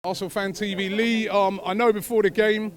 ArsenalFanTV. Lee, I know before the game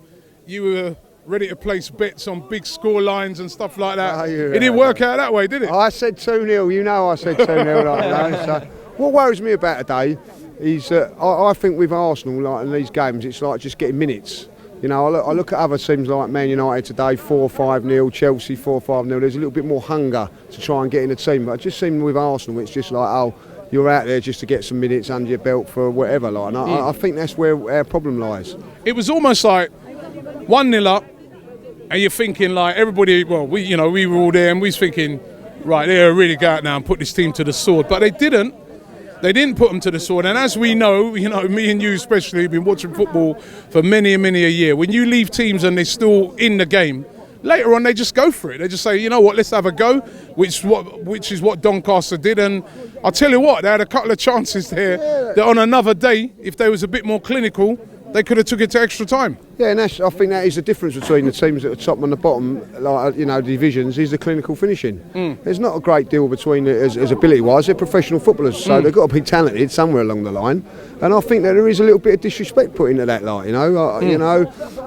you were ready to place bets on big score lines and stuff like that. It didn't work out that way, did it? I said 2-0, you know I said 2-0 like that. So what worries me about today is that I think with Arsenal, like in these games, it's like just getting minutes. You know, I look at other teams like Man United today, 4-5-0, Chelsea 4-5-0. There's a little bit more hunger to try and get in the team. But it just seems with Arsenal, it's just like, oh, you're out there just to get some minutes under your belt for whatever. Like, and I think that's where our problem lies. It was almost like 1-0 up, and you're thinking like everybody. Well, we were all there, and we was thinking, right, they'll really go out now and put this team to the sword. But they didn't. They didn't put them to the sword. And as we know, me and you especially have been watching football for many a year. When you leave teams and they're still in the game, later on they just go for it. They just say, you know what, let's have a go, which is what Doncaster did. And I'll tell you what, they had a couple of chances there that on another day, if they was a bit more clinical, they could have took it to extra time. Yeah, and I think that is the difference between the teams at the top and the bottom, like divisions, is the clinical finishing. There's not a great deal between it as ability-wise. They're professional footballers, so they've got to be talented somewhere along the line. And I think that there is a little bit of disrespect put into that, like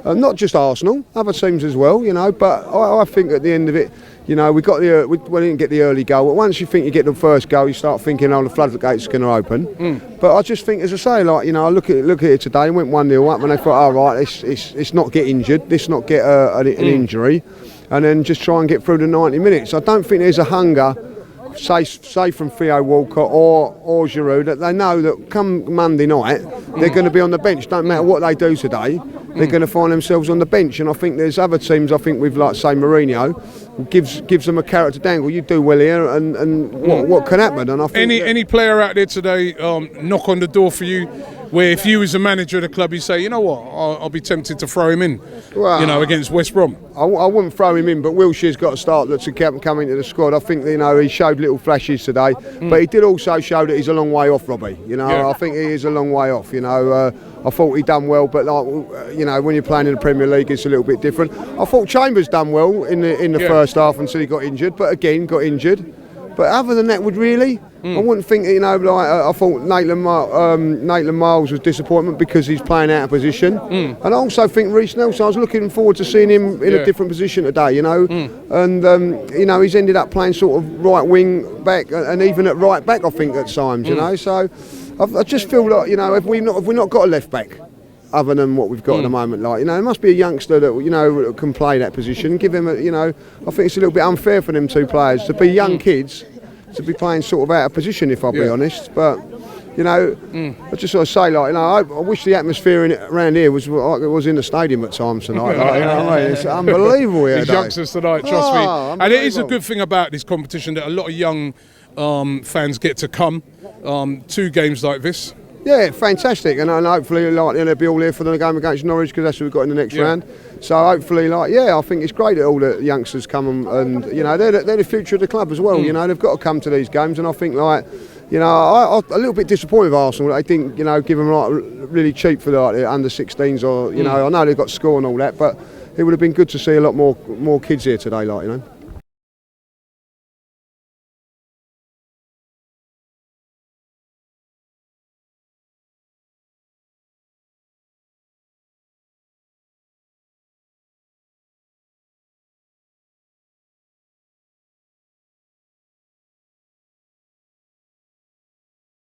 not just Arsenal, other teams as well. But I think at the end of it, we didn't get the early goal. But once you think you get the first goal, you start thinking, oh, the floodgates are going to open. But I just think, as I say, I look at it today and went 1-0 up, and they thought, all right, let's not get injured, let's not get an injury, and then just try and get through the 90 minutes. I don't think there's a hunger, say from Theo Walcott or Giroud, that they know that come Monday night they're going to be on the bench. Don't matter what they do today, they're going to find themselves on the bench. And I think there's other teams, with like say Mourinho, gives them a carrot to dangle. You do well here, and what can happen? And I think any player out there today knock on the door for you, where if you was a manager of the club, you say, you know what, I'll be tempted to throw him in, against West Brom. I wouldn't throw him in, but Wilshere's got to start to come into the squad. I think he showed little flashes today, but he did also show that he's a long way off, Robbie. I think he is a long way off. I thought he done well, but when you're playing in the Premier League, it's a little bit different. I thought Chambers done well in the first half until he got injured, but again got injured. But other than that, I wouldn't think, I thought Maitland Miles was disappointment because he's playing out of position. And I also think Reece Nelson, I was looking forward to seeing him in a different position today, And, he's ended up playing sort of right wing back and even at right back, I think, at times, So I just feel like, if we've not got a left back, other than what we've got at the moment, there must be a youngster that can play that position. Give him I think it's a little bit unfair for them two players to be young kids to be playing sort of out of position, if I'll be honest. But I just sort of say, I wish the atmosphere around here was like it was in the stadium at times tonight. It's unbelievable here. These youngsters tonight, trust me. And it is a good thing about this competition that a lot of young fans get to come to games like this. Yeah, fantastic, and hopefully they'll be all here for the game against Norwich, because that's what we've got in the next round. So hopefully, I think it's great that all the youngsters come and they're the future of the club as well. They've got to come to these games, and I think I'm a little bit disappointed with Arsenal. They didn't give them really cheap for the under 16s or I know they've got score and all that, but it would have been good to see a lot more kids here today,